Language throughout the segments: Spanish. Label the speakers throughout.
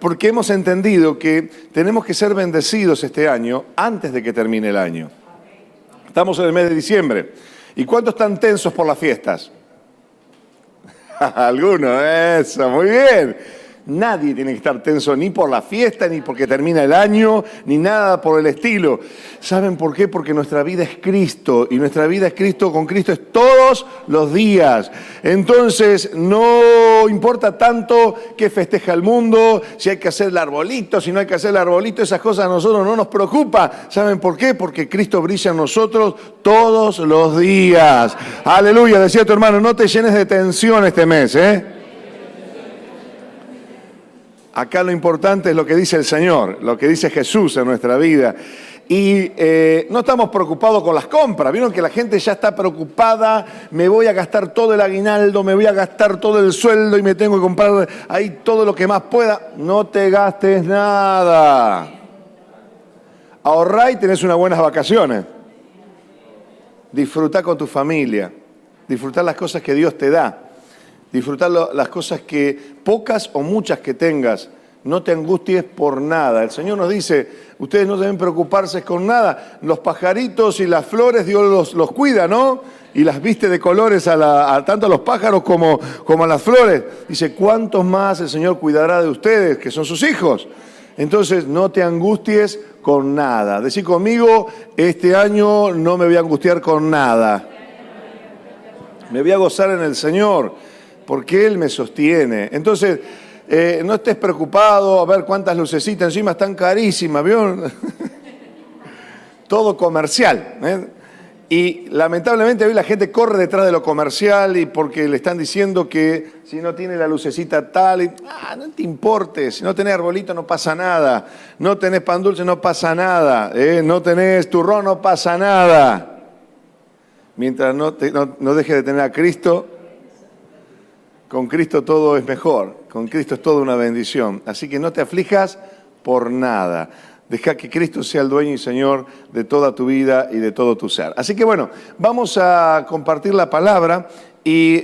Speaker 1: porque hemos entendido que tenemos que ser bendecidos este año antes de que termine el año. Estamos en el mes de diciembre. ¿Y cuántos están tensos por las fiestas? Algunos, eso, muy bien. Nadie tiene que estar tenso ni por la fiesta, ni porque termina el año, ni nada por el estilo. ¿Saben por qué? Porque nuestra vida es Cristo, y nuestra vida es Cristo, con Cristo es todos los días. Entonces, no importa tanto qué festeja el mundo, si hay que hacer el arbolito, si no hay que hacer el arbolito, esas cosas a nosotros no nos preocupa. ¿Saben por qué? Porque Cristo brilla en nosotros todos los días. Aleluya, decía tu hermano, no te llenes de tensión este mes, Acá lo importante es lo que dice el Señor, lo que dice Jesús en nuestra vida. Y no estamos preocupados con las compras. Vieron que la gente ya está preocupada, me voy a gastar todo el aguinaldo, me voy a gastar todo el sueldo y me tengo que comprar ahí todo lo que más pueda. No te gastes nada. Ahorrá y tenés unas buenas vacaciones. Disfrutá con tu familia, disfrutá las cosas que Dios te da. Disfrutar las cosas que, pocas o muchas que tengas, no te angusties por nada. El Señor nos dice, ustedes no deben preocuparse con nada. Los pajaritos y las flores Dios los cuida, ¿no? Y las viste de colores tanto a los pájaros como a las flores. Dice, ¿cuántos más el Señor cuidará de ustedes, que son sus hijos? Entonces, no te angusties con nada. Decí conmigo, este año no me voy a angustiar con nada. Me voy a gozar en el Señor, porque Él me sostiene. Entonces, no estés preocupado a ver cuántas lucecitas, encima están carísimas, ¿vio? Todo comercial. Y lamentablemente hoy la gente corre detrás de lo comercial y porque le están diciendo que si no tiene la lucecita tal, no te importe, si no tenés arbolito no pasa nada, no tenés pan dulce no pasa nada, no tenés turrón no pasa nada. Mientras no dejes de tener a Cristo, con Cristo todo es mejor, con Cristo es toda una bendición. Así que no te aflijas por nada. Deja que Cristo sea el dueño y Señor de toda tu vida y de todo tu ser. Así que bueno, vamos a compartir la palabra y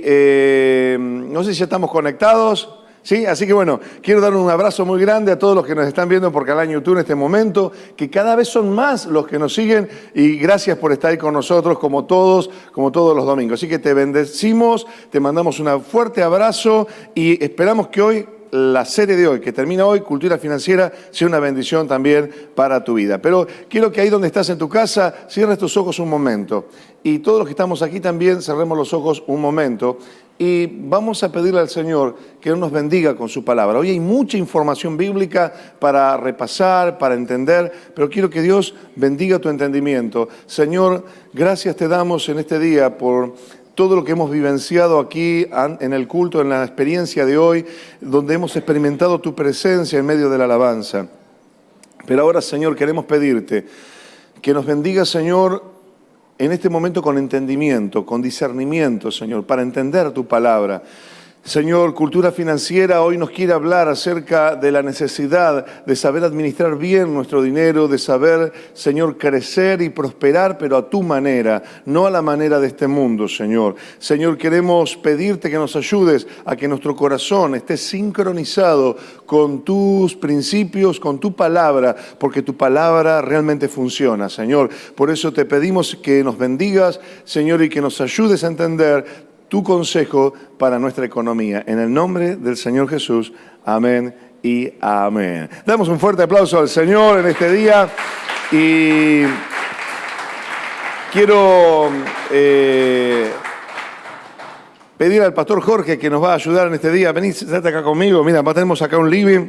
Speaker 1: no sé si ya estamos conectados. ¿Sí? Así que bueno, quiero dar un abrazo muy grande a todos los que nos están viendo por canal YouTube en este momento, que cada vez son más los que nos siguen y gracias por estar ahí con nosotros como todos los domingos. Así que te bendecimos, te mandamos un fuerte abrazo y esperamos que hoy, la serie de hoy, que termina hoy, Cultura Financiera, sea una bendición también para tu vida. Pero quiero que ahí donde estás en tu casa, cierres tus ojos un momento. Y todos los que estamos aquí también, cerremos los ojos un momento. Y vamos a pedirle al Señor que Él nos bendiga con su palabra. Hoy hay mucha información bíblica para repasar, para entender, pero quiero que Dios bendiga tu entendimiento. Señor, gracias te damos en este día por todo lo que hemos vivenciado aquí en el culto, en la experiencia de hoy, donde hemos experimentado tu presencia en medio de la alabanza. Pero ahora, Señor, queremos pedirte que nos bendiga, Señor, en este momento con entendimiento, con discernimiento, Señor, para entender tu palabra. Señor, Cultura Financiera hoy nos quiere hablar acerca de la necesidad de saber administrar bien nuestro dinero, de saber, Señor, crecer y prosperar, pero a tu manera, no a la manera de este mundo, Señor. Señor, queremos pedirte que nos ayudes a que nuestro corazón esté sincronizado con tus principios, con tu palabra, porque tu palabra realmente funciona, Señor. Por eso te pedimos que nos bendigas, Señor, y que nos ayudes a entender tu consejo para nuestra economía. En el nombre del Señor Jesús, amén y amén. Damos un fuerte aplauso al Señor en este día y quiero pedir al pastor Jorge que nos va a ayudar en este día. Vení, sentate acá conmigo. Mira, tenemos acá un living.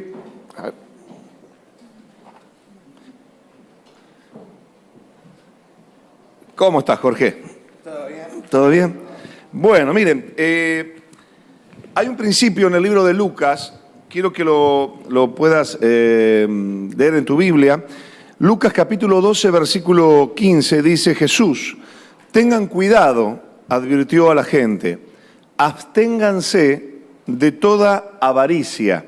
Speaker 1: ¿Cómo estás, Jorge?
Speaker 2: ¿Todo bien?
Speaker 1: ¿Todo bien? Bueno, miren, hay un principio en el libro de Lucas, quiero que lo puedas leer en tu Biblia. Lucas capítulo 12, versículo 15, dice Jesús, tengan cuidado, advirtió a la gente, absténganse de toda avaricia.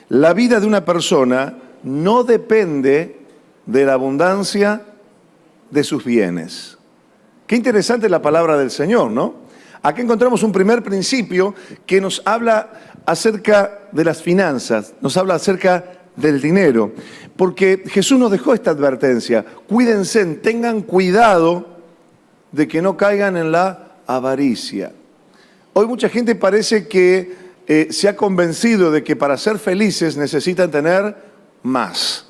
Speaker 1: La vida de una persona no depende de la abundancia de sus bienes. Qué interesante la palabra del Señor, ¿no? acá encontramos un primer principio que nos habla acerca de las finanzas, nos habla acerca del dinero, porque Jesús nos dejó esta advertencia: cuídense, tengan cuidado de que no caigan en la avaricia. Hoy mucha gente parece que se ha convencido de que para ser felices necesitan tener más.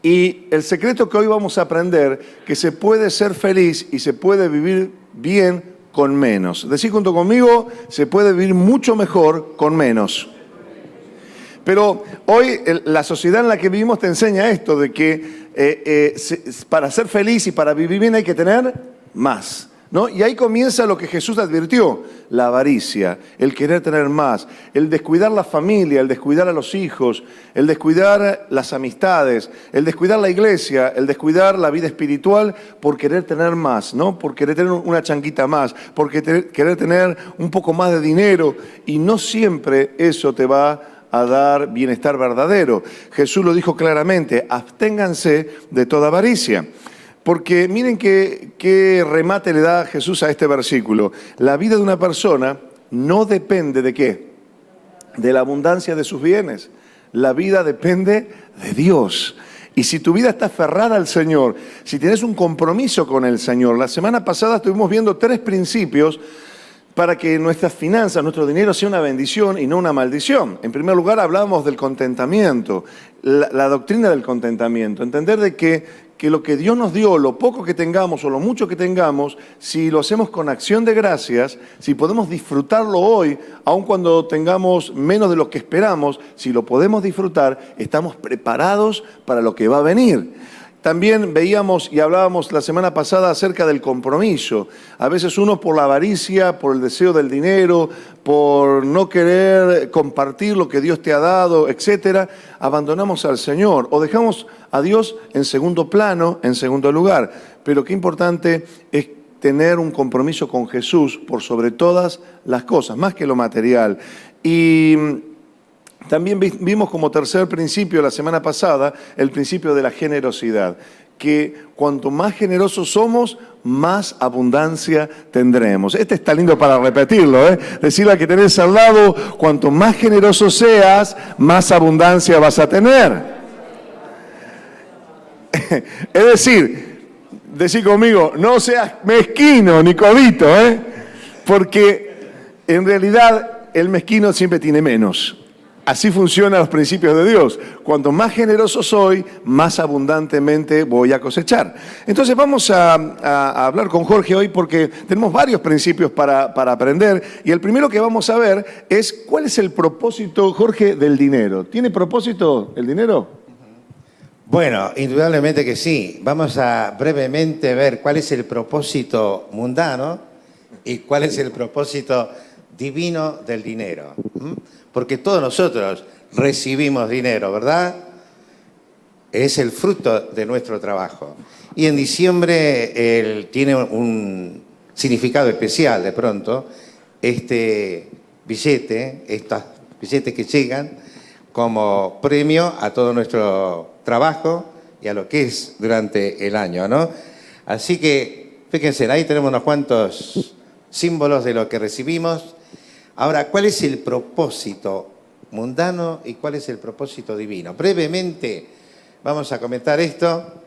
Speaker 1: Y el secreto que hoy vamos a aprender, que se puede ser feliz y se puede vivir bien con menos. Decí junto conmigo, se puede vivir mucho mejor con menos. Pero hoy la sociedad en la que vivimos te enseña esto, de que para ser feliz y para vivir bien hay que tener más, ¿no? Y ahí comienza lo que Jesús advirtió: la avaricia, el querer tener más, el descuidar la familia, el descuidar a los hijos, el descuidar las amistades, el descuidar la iglesia, el descuidar la vida espiritual por querer tener más, ¿no? Por querer tener una changuita más, por querer tener un poco más de dinero, y no siempre eso te va a dar bienestar verdadero. Jesús lo dijo claramente: absténganse de toda avaricia. Porque miren qué remate le da Jesús a este versículo. La vida de una persona no depende ¿de qué? De la abundancia de sus bienes. La vida depende de Dios. Y si tu vida está aferrada al Señor, si tienes un compromiso con el Señor. La semana pasada estuvimos viendo 3 principios para que nuestras finanzas, nuestro dinero sea una bendición y no una maldición. En primer lugar, hablábamos del contentamiento, la doctrina del contentamiento. Entender de que lo que Dios nos dio, lo poco que tengamos o lo mucho que tengamos, si lo hacemos con acción de gracias, si podemos disfrutarlo hoy, aun cuando tengamos menos de lo que esperamos, si lo podemos disfrutar, estamos preparados para lo que va a venir. También veíamos y hablábamos la semana pasada acerca del compromiso. A veces uno, por la avaricia, por el deseo del dinero, por no querer compartir lo que Dios te ha dado, etcétera, abandonamos al Señor o dejamos a Dios en segundo plano, en segundo lugar. Pero qué importante es tener un compromiso con Jesús por sobre todas las cosas, más que lo material. Y también vimos como tercer principio la semana pasada el principio de la generosidad, que cuanto más generosos somos, más abundancia tendremos. Este está lindo para repetirlo, ¿eh? Decirle al que tenés al lado: cuanto más generoso seas, más abundancia vas a tener. Es decir, decí conmigo, no seas mezquino ni codito, ¿eh? Porque en realidad el mezquino siempre tiene menos. Así funcionan los principios de Dios. Cuanto más generoso soy, más abundantemente voy a cosechar. Entonces vamos a hablar con Jorge hoy porque tenemos varios principios para aprender. Y el primero que vamos a ver es cuál es el propósito, Jorge, del dinero. ¿Tiene propósito el dinero?
Speaker 2: Bueno, indudablemente que sí. Vamos a brevemente ver cuál es el propósito mundano y cuál es el propósito divino del dinero. Porque todos nosotros recibimos dinero, ¿verdad? Es el fruto de nuestro trabajo. Y en diciembre tiene un significado especial de pronto, este billete, estos billetes que llegan como premio a todo nuestro trabajo y a lo que es durante el año, ¿no? Así que, fíjense, ahí tenemos unos cuantos símbolos de lo que recibimos. Ahora, ¿cuál es el propósito mundano y cuál es el propósito divino? Brevemente vamos a comentar esto.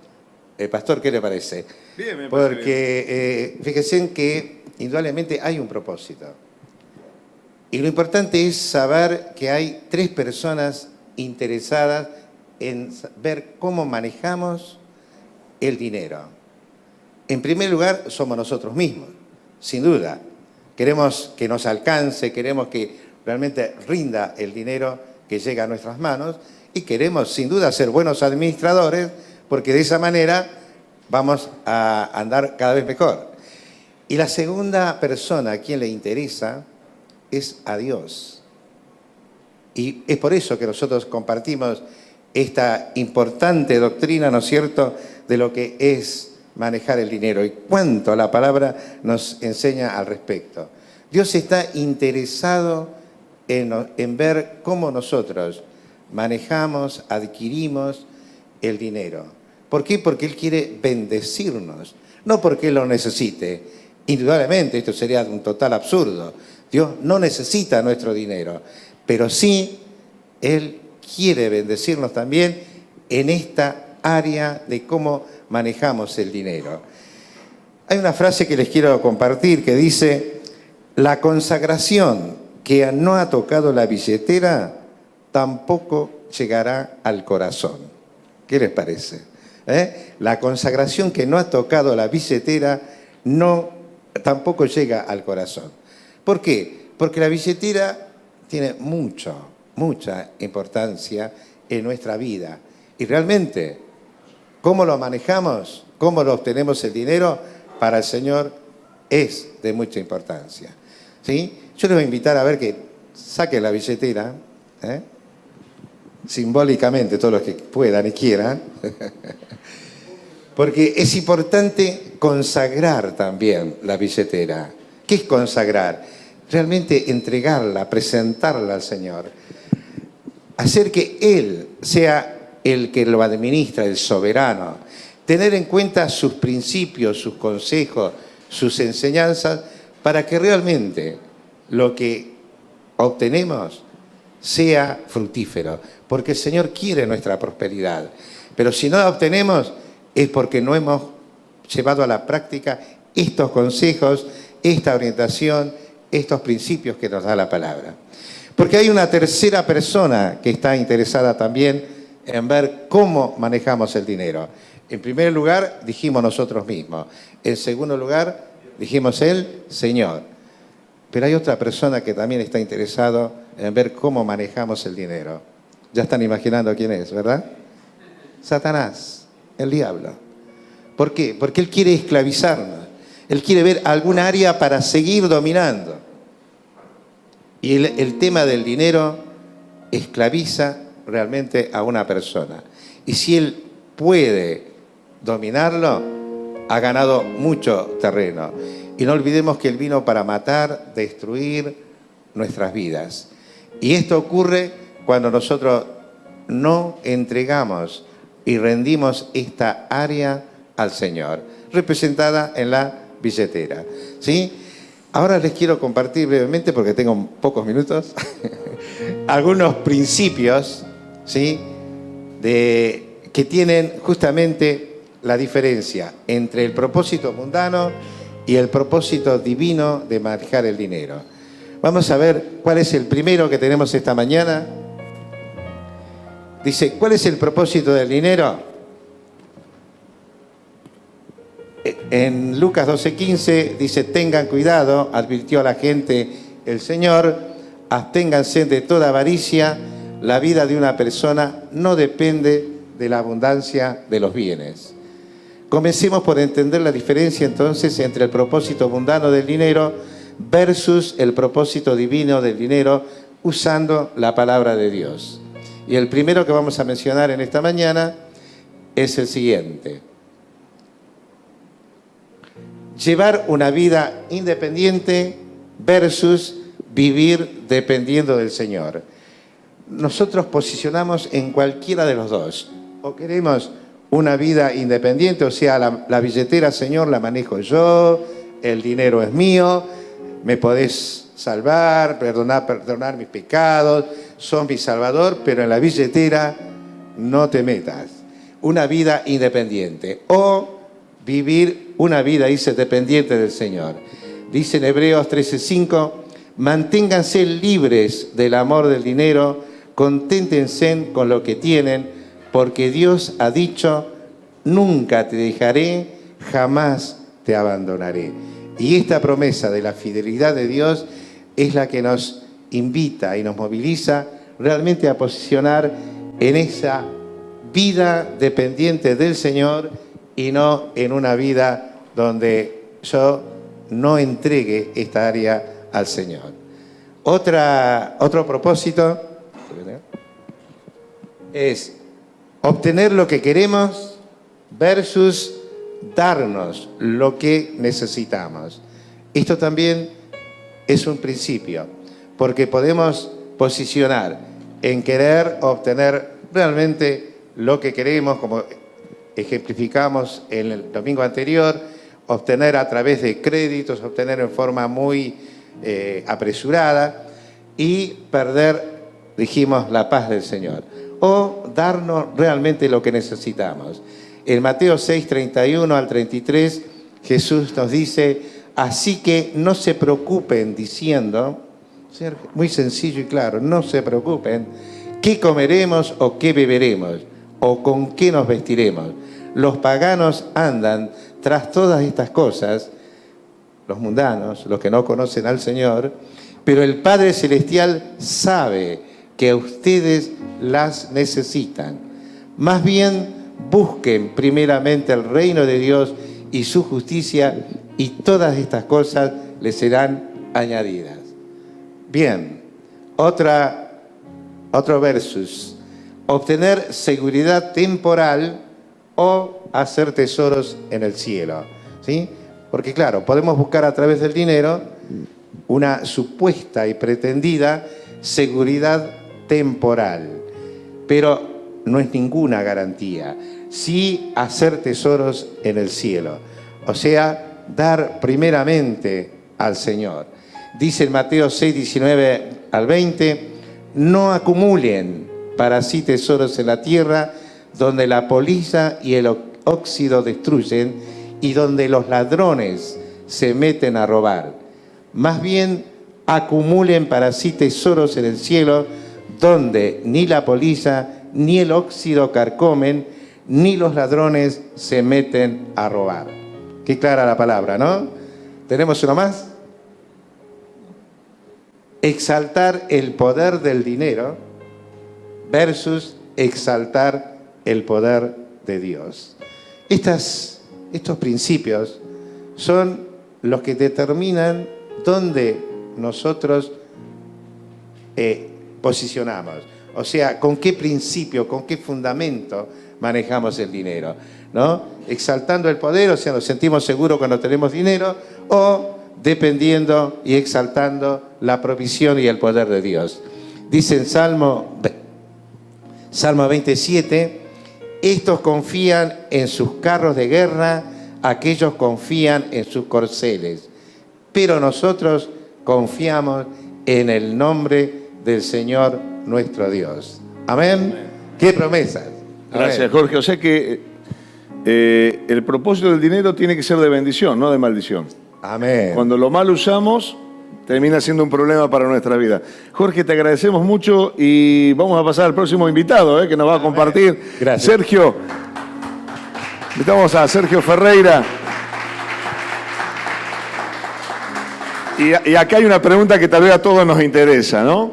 Speaker 2: Pastor, ¿qué le parece?
Speaker 1: Bien, me parece
Speaker 2: Porque fíjense que indudablemente hay un propósito. Y lo importante es saber que hay 3 personas interesadas en ver cómo manejamos el dinero. En primer lugar, somos nosotros mismos, sin duda. Queremos que nos alcance, queremos que realmente rinda el dinero que llega a nuestras manos y queremos sin duda ser buenos administradores porque de esa manera vamos a andar cada vez mejor. Y la segunda persona a quien le interesa es a Dios. Y es por eso que nosotros compartimos esta importante doctrina, ¿no es cierto?, de lo que es manejar el dinero y cuánto la palabra nos enseña al respecto. Dios está interesado en ver cómo nosotros manejamos, adquirimos el dinero. ¿Por qué? Porque Él quiere bendecirnos, no porque Él lo necesite. Indudablemente, esto sería un total absurdo. Dios no necesita nuestro dinero, pero sí, Él quiere bendecirnos también en esta área de cómo manejamos el dinero. Hay una frase que les quiero compartir que dice: la consagración que no ha tocado la billetera tampoco llegará al corazón. ¿Qué les parece? La consagración que no ha tocado la billetera tampoco llega al corazón. ¿Por qué? Porque la billetera tiene mucha importancia en nuestra vida. Y realmente, ¿cómo lo manejamos? ¿Cómo lo obtenemos el dinero? Para el Señor es de mucha importancia. ¿Sí? Yo les voy a invitar a ver que saquen la billetera, simbólicamente, todos los que puedan y quieran, porque es importante consagrar también la billetera. ¿Qué es consagrar? Realmente entregarla, presentarla al Señor, hacer que Él sea el que lo administra, el soberano, tener en cuenta sus principios, sus consejos, sus enseñanzas, para que realmente lo que obtenemos sea fructífero, porque el Señor quiere nuestra prosperidad. Pero si no la obtenemos es porque no hemos llevado a la práctica estos consejos, esta orientación, estos principios que nos da la palabra. Porque hay una tercera persona que está interesada también en ver cómo manejamos el dinero. En primer lugar, dijimos nosotros mismos. En segundo lugar, dijimos el Señor. Pero hay otra persona que también está interesado en ver cómo manejamos el dinero. Ya están imaginando quién es, ¿verdad? Satanás, el diablo. ¿Por qué? Porque él quiere esclavizarnos. Él quiere ver algún área para seguir dominando. Y el tema del dinero esclaviza realmente a una persona. Y si él puede dominarlo, ha ganado mucho terreno. Y no olvidemos que él vino para matar, destruir nuestras vidas. Y esto ocurre cuando nosotros no entregamos y rendimos esta área al Señor, representada en la billetera. ¿Sí? Ahora les quiero compartir brevemente, porque tengo pocos minutos, algunos principios, ¿sí?, que tienen justamente la diferencia entre el propósito mundano y el propósito divino de manejar el dinero. Vamos a ver cuál es el primero que tenemos esta mañana. Dice, ¿cuál es el propósito del dinero? En Lucas 12:15 dice, tengan cuidado, advirtió a la gente el Señor, absténganse de toda avaricia, la vida de una persona no depende de la abundancia de los bienes. Comencemos por entender la diferencia entonces entre el propósito mundano del dinero versus el propósito divino del dinero usando la palabra de Dios. Y el primero que vamos a mencionar en esta mañana es el siguiente. Llevar una vida independiente versus vivir dependiendo del Señor. Nosotros posicionamos en cualquiera de los dos. O queremos una vida independiente, o sea, la billetera, Señor, la manejo yo, el dinero es mío, me podés salvar, perdonar mis pecados, sos mi salvador, pero en la billetera no te metas. Una vida independiente. O vivir una vida, dice, dependiente del Señor. Dice en Hebreos 13:5, manténganse libres del amor del dinero, conténtense con lo que tienen, porque Dios ha dicho, nunca te dejaré, jamás te abandonaré. Y esta promesa de la fidelidad de Dios es la que nos invita y nos moviliza realmente a posicionar en esa vida dependiente del Señor y no en una vida donde yo no entregue esta área al Señor. Otro propósito es obtener lo que queremos versus darnos lo que necesitamos. Esto también es un principio, porque podemos posicionar en querer obtener realmente lo que queremos, como ejemplificamos en el domingo anterior, obtener a través de créditos, obtener en forma muy apresurada y perder, dijimos, la paz del Señor. O darnos realmente lo que necesitamos. En Mateo 6, 31 al 33, Jesús nos dice, así que no se preocupen diciendo, muy sencillo y claro, no se preocupen, ¿qué comeremos o qué beberemos? ¿O con qué nos vestiremos? Los paganos andan tras todas estas cosas, los mundanos, los que no conocen al Señor, pero el Padre Celestial sabe que ustedes las necesitan. Más bien, busquen primeramente el reino de Dios y su justicia, y todas estas cosas les serán añadidas. Bien, otro versus. Obtener seguridad temporal o hacer tesoros en el cielo. ¿Sí? Porque claro, podemos buscar a través del dinero una supuesta y pretendida seguridad temporal, pero no es ninguna garantía. Sí hacer tesoros en el cielo, o sea, dar primeramente al Señor. Dice en Mateo 6, 19 al 20, no acumulen para sí tesoros en la tierra, donde la polilla y el óxido destruyen y donde los ladrones se meten a robar. Más bien, acumulen para sí tesoros en el cielo, donde ni la polilla ni el óxido carcomen, ni los ladrones se meten a robar. Qué clara la palabra, ¿no? ¿Tenemos uno más? Exaltar el poder del dinero versus exaltar el poder de Dios. Estos principios son los que determinan dónde nosotros posicionamos. O sea, con qué principio, con qué fundamento manejamos el dinero, ¿no? Exaltando el poder, o sea, nos sentimos seguros cuando tenemos dinero, o dependiendo y exaltando la provisión y el poder de Dios. Dice en Salmo 27, estos confían en sus carros de guerra, aquellos confían en sus corceles, pero nosotros confiamos en el nombre del Señor nuestro Dios. Amén. ¡Qué promesas!
Speaker 1: Gracias,
Speaker 2: Amén.
Speaker 1: Jorge. O sea que el propósito del dinero tiene que ser de bendición, no de maldición.
Speaker 2: Amén.
Speaker 1: Cuando lo mal usamos, termina siendo un problema para nuestra vida. Jorge, te agradecemos mucho y vamos a pasar al próximo invitado que nos va a compartir.
Speaker 2: Gracias.
Speaker 1: Sergio. Invitamos a Sergio Ferreira. Y acá hay una pregunta que tal vez a todos nos interesa, ¿no?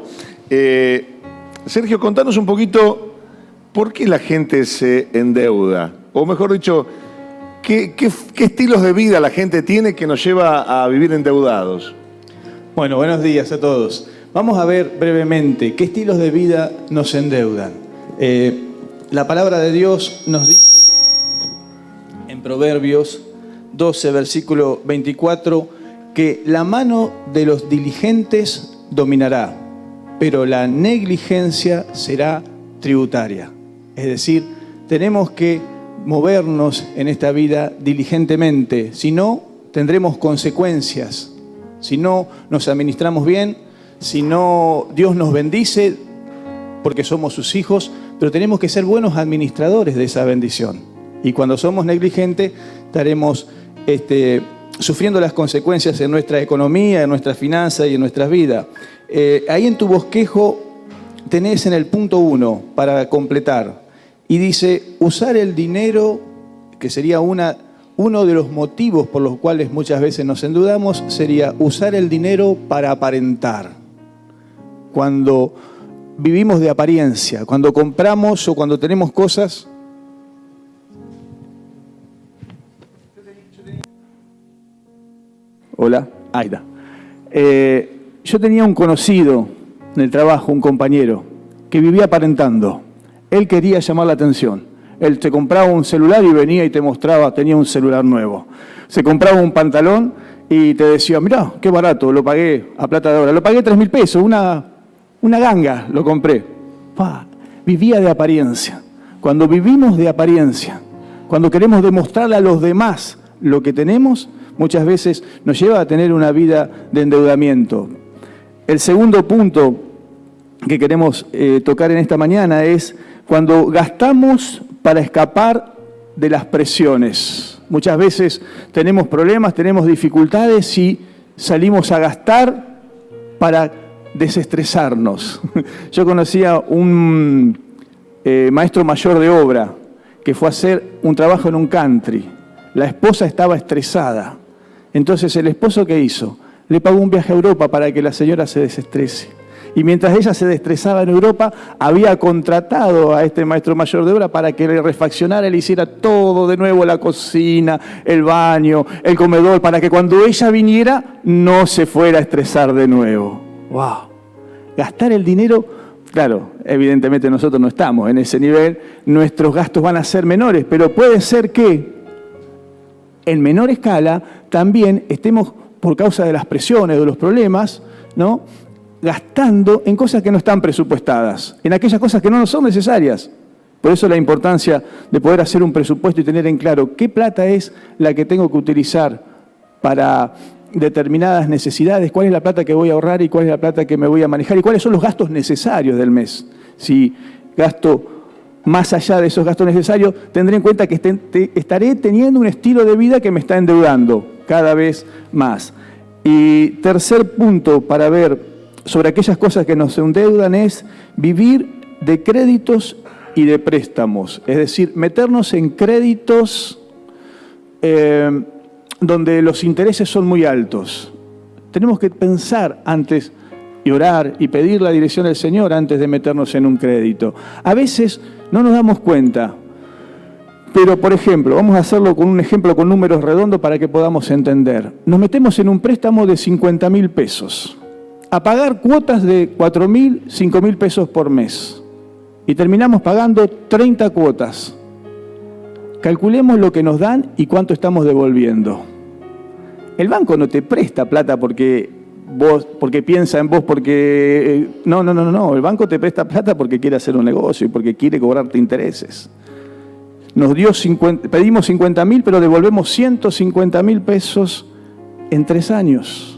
Speaker 1: Sergio, contanos un poquito por qué la gente se endeuda. O mejor dicho, ¿qué estilos de vida la gente tiene que nos lleva a vivir endeudados?
Speaker 3: Bueno, buenos días a todos. Vamos a ver brevemente qué estilos de vida nos endeudan. La palabra de Dios nos dice en Proverbios 12, versículo 24, que la mano de los diligentes dominará, pero la negligencia será tributaria. Es decir, tenemos que movernos en esta vida diligentemente, si no, tendremos consecuencias. Si no nos administramos bien, si no, Dios nos bendice porque somos sus hijos, pero tenemos que ser buenos administradores de esa bendición. Y cuando somos negligentes, estaremos sufriendo las consecuencias en nuestra economía, en nuestra finanza y en nuestras vidas. Ahí en tu bosquejo tenés en el punto 1 para completar. Y dice, usar el dinero, que sería uno de los motivos por los cuales muchas veces nos endeudamos, sería usar el dinero para aparentar. Cuando vivimos de apariencia, cuando compramos o cuando tenemos cosas. Hola, ahí está. Yo tenía un conocido en el trabajo, un compañero, que vivía aparentando. Él quería llamar la atención. Él te compraba un celular y venía y te mostraba, tenía un celular nuevo. Se compraba un pantalón y te decía, mirá, qué barato, lo pagué a plata de oro. Lo pagué 3.000 pesos, una ganga lo compré. Vivía de apariencia. Cuando vivimos de apariencia, cuando queremos demostrarle a los demás lo que tenemos, muchas veces nos lleva a tener una vida de endeudamiento. El segundo punto que queremos tocar en esta mañana es cuando gastamos para escapar de las presiones. Muchas veces tenemos problemas, tenemos dificultades y salimos a gastar para desestresarnos. Yo conocía un maestro mayor de obra que fue a hacer un trabajo en un country. La esposa estaba estresada. Entonces, ¿el esposo qué hizo? Le pagó un viaje a Europa para que la señora se desestrese. Y mientras ella se desestresaba en Europa, había contratado a este maestro mayor de obra para que le refaccionara, le hiciera todo de nuevo, la cocina, el baño, el comedor, para que cuando ella viniera no se fuera a estresar de nuevo. ¡Wow! Gastar el dinero, claro, evidentemente nosotros no estamos en ese nivel, nuestros gastos van a ser menores, pero puede ser que en menor escala también estemos, por causa de las presiones, de los problemas, ¿no?, gastando en cosas que no están presupuestadas, en aquellas cosas que no nos son necesarias. Por eso la importancia de poder hacer un presupuesto y tener en claro qué plata es la que tengo que utilizar para determinadas necesidades, cuál es la plata que voy a ahorrar y cuál es la plata que me voy a manejar y cuáles son los gastos necesarios del mes. Si gasto más allá de esos gastos necesarios, tendré en cuenta que estaré teniendo un estilo de vida que me está endeudando cada vez más. Y tercer punto para ver sobre aquellas cosas que nos endeudan es vivir de créditos y de préstamos. Es decir, meternos en créditos donde los intereses son muy altos. Tenemos que pensar antes y orar y pedir la dirección del Señor antes de meternos en un crédito. A veces no nos damos cuenta, pero por ejemplo, vamos a hacerlo con un ejemplo con números redondos para que podamos entender. Nos metemos en un préstamo de 50.000 pesos. A pagar cuotas de 4.000, 5.000 pesos por mes. Y terminamos pagando 30 cuotas. Calculemos lo que nos dan y cuánto estamos devolviendo. El banco no te presta plata porque piensa en vos, porque... No. El banco te presta plata porque quiere hacer un negocio y porque quiere cobrarte intereses. Pedimos 50.000, pero devolvemos 150.000 pesos en 3 años.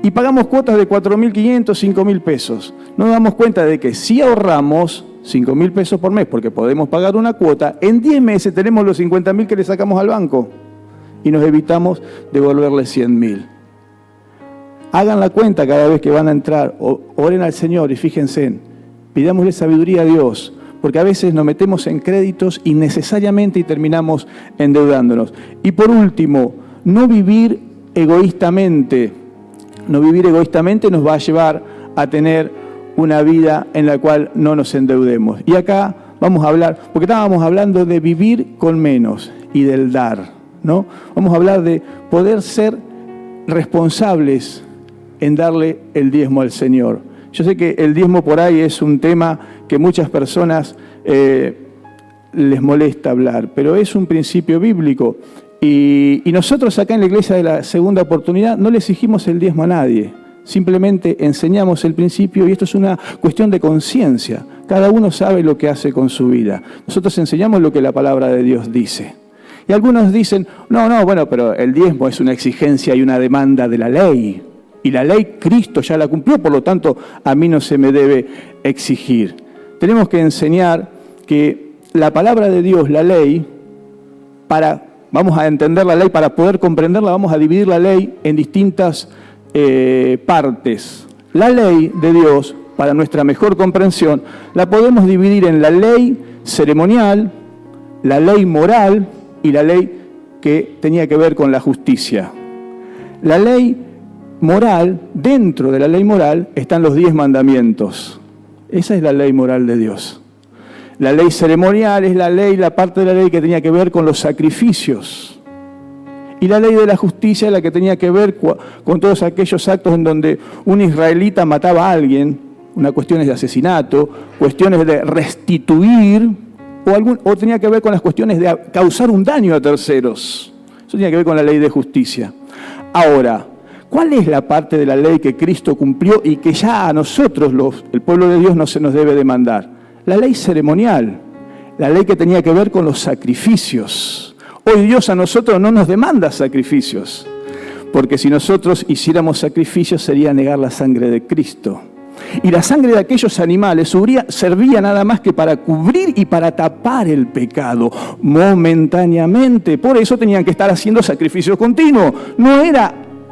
Speaker 3: Y pagamos cuotas de 4.500, 5.000 pesos. Nos damos cuenta de que si ahorramos 5.000 pesos por mes, porque podemos pagar una cuota, en 10 meses tenemos los 50.000 que le sacamos al banco y nos evitamos devolverle 100.000. Hagan la cuenta cada vez que van a entrar, oren al Señor y fíjense, pidámosle sabiduría a Dios, porque a veces nos metemos en créditos innecesariamente y terminamos endeudándonos. Y por último, no vivir egoístamente. No vivir egoístamente nos va a llevar a tener una vida en la cual no nos endeudemos. Y acá vamos a hablar, porque estábamos hablando de vivir con menos y del dar, ¿no? Vamos a hablar de poder ser responsables en darle el diezmo al Señor. Yo sé que el diezmo por ahí es un tema que muchas personas les molesta hablar, pero es un principio bíblico. Y nosotros acá en la Iglesia de la Segunda Oportunidad no le exigimos el diezmo a nadie, simplemente enseñamos el principio y esto es una cuestión de conciencia. Cada uno sabe lo que hace con su vida. Nosotros enseñamos lo que la palabra de Dios dice. Y algunos dicen, bueno, pero el diezmo es una exigencia y una demanda de la ley. Y la ley Cristo ya la cumplió, por lo tanto a mí no se me debe exigir. Tenemos que enseñar que la palabra de Dios, la ley, vamos a entender la ley, para poder comprenderla, vamos a dividir la ley en distintas partes. La ley de Dios, para nuestra mejor comprensión, la podemos dividir en la ley ceremonial, la ley moral y la ley que tenía que ver con la justicia. La ley moral, dentro de la ley moral están los 10 mandamientos. Esa es la ley moral de Dios. La ley ceremonial es la parte de la ley que tenía que ver con los sacrificios. Y la ley de la justicia es la que tenía que ver con todos aquellos actos en donde un israelita mataba a alguien, unas cuestiones de asesinato, cuestiones de restituir, o tenía que ver con las cuestiones de causar un daño a terceros. Eso tenía que ver con la ley de justicia. Ahora, ¿cuál es la parte de la ley que Cristo cumplió y que ya a nosotros, el pueblo de Dios, no se nos debe demandar? La ley ceremonial, la ley que tenía que ver con los sacrificios, Hoy Dios a nosotros no nos demanda sacrificios, porque si nosotros hiciéramos sacrificios sería negar la sangre de Cristo. Y la sangre de aquellos animales servía nada más que para cubrir y para tapar el pecado momentáneamente. Por eso tenían que estar haciendo sacrificios continuos.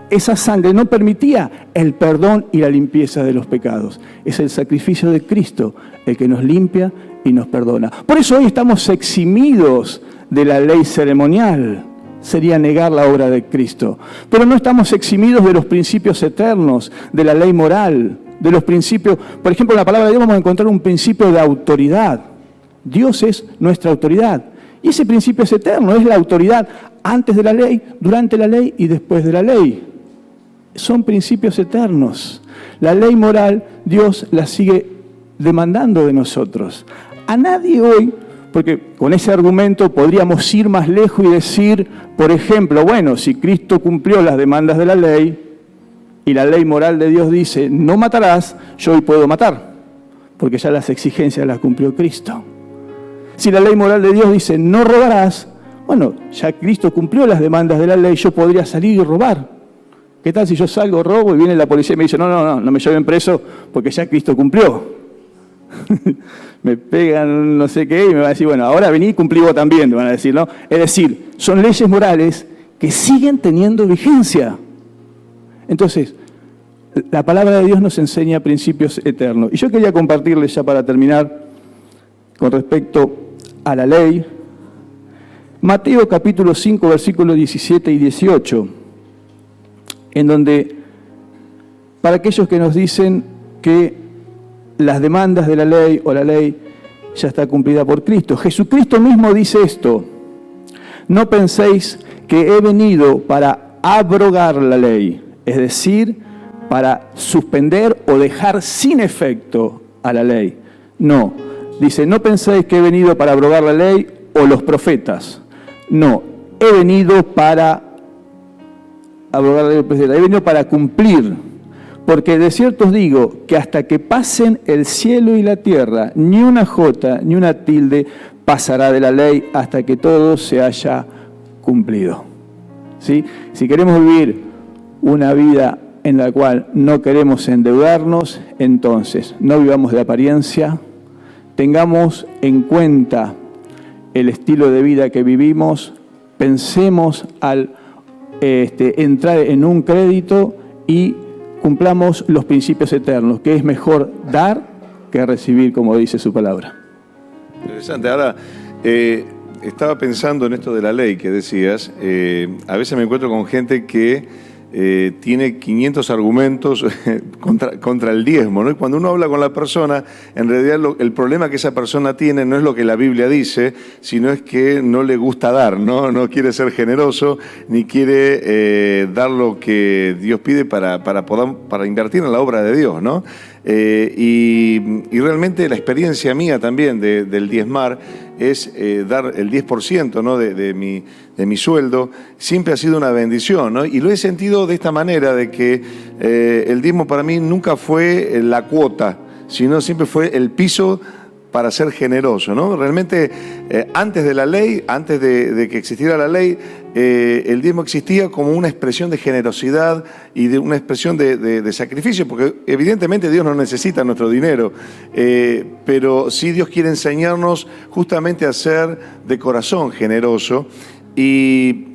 Speaker 3: Esa sangre no permitía el perdón y la limpieza de los pecados. Es el sacrificio de Cristo el que nos limpia y nos perdona. Por eso hoy estamos eximidos de la ley ceremonial. Sería negar la obra de Cristo. Pero no estamos eximidos de los principios eternos, de la ley moral, de los principios. Por ejemplo, en la palabra de Dios vamos a encontrar un principio de autoridad. Dios es nuestra autoridad. Y ese principio es eterno, es la autoridad antes de la ley, durante la ley y después de la ley. Son principios eternos. La ley moral, Dios la sigue demandando de nosotros. A nadie hoy, porque con ese argumento podríamos ir más lejos y decir, por ejemplo, bueno, si Cristo cumplió las demandas de la ley y la ley moral de Dios dice, no matarás, yo hoy puedo matar, porque ya las exigencias las cumplió Cristo. Si la ley moral de Dios dice, no robarás, bueno, ya Cristo cumplió las demandas de la ley, yo podría salir y robar. ¿Qué tal si yo salgo, robo y viene la policía y me dice, no me lleven preso porque ya Cristo cumplió? Me pegan no sé qué y me van a decir, bueno, ahora vení y cumplí vos también, me van a decir, ¿no? Es decir, son leyes morales que siguen teniendo vigencia. Entonces, la palabra de Dios nos enseña principios eternos. Y yo quería compartirles ya para terminar con respecto a la ley, Mateo capítulo 5, versículos 17 y 18, en donde, para aquellos que nos dicen que las demandas de la ley o la ley ya está cumplida por Cristo, Jesucristo mismo dice esto: no penséis que he venido para abrogar la ley, es decir, para suspender o dejar sin efecto a la ley. No, dice, no penséis que he venido para abrogar la ley o los profetas. No, he venido para abrogar la ley o los profetas, he venido para cumplir. Porque de cierto os digo que hasta que pasen el cielo y la tierra, ni una jota ni una tilde pasará de la ley hasta que todo se haya cumplido. ¿Sí? Si queremos vivir una vida en la cual no queremos endeudarnos, entonces no vivamos de apariencia, tengamos en cuenta el estilo de vida que vivimos, pensemos al entrar en un crédito y cumplamos los principios eternos, que es mejor dar que recibir, como dice su palabra.
Speaker 1: Interesante. Ahora, estaba pensando en esto de la ley que decías. A veces me encuentro con gente que tiene 500 argumentos contra el diezmo, ¿no? Y cuando uno habla con la persona, en realidad el problema que esa persona tiene no es lo que la Biblia dice, sino es que no le gusta dar, ¿no? No quiere ser generoso, ni quiere dar lo que Dios pide para invertir en la obra de Dios, ¿no? Y realmente la experiencia mía también del diezmar es dar el 10%, ¿no? de mi sueldo, siempre ha sido una bendición, ¿no? Y lo he sentido de esta manera, de que el diezmo para mí nunca fue la cuota, sino siempre fue el piso para ser generoso, ¿no? Realmente, antes de la ley, antes de que existiera la ley, el diezmo existía como una expresión de generosidad y de una expresión de sacrificio, porque evidentemente Dios no necesita nuestro dinero, pero sí Dios quiere enseñarnos justamente a ser de corazón generoso. Y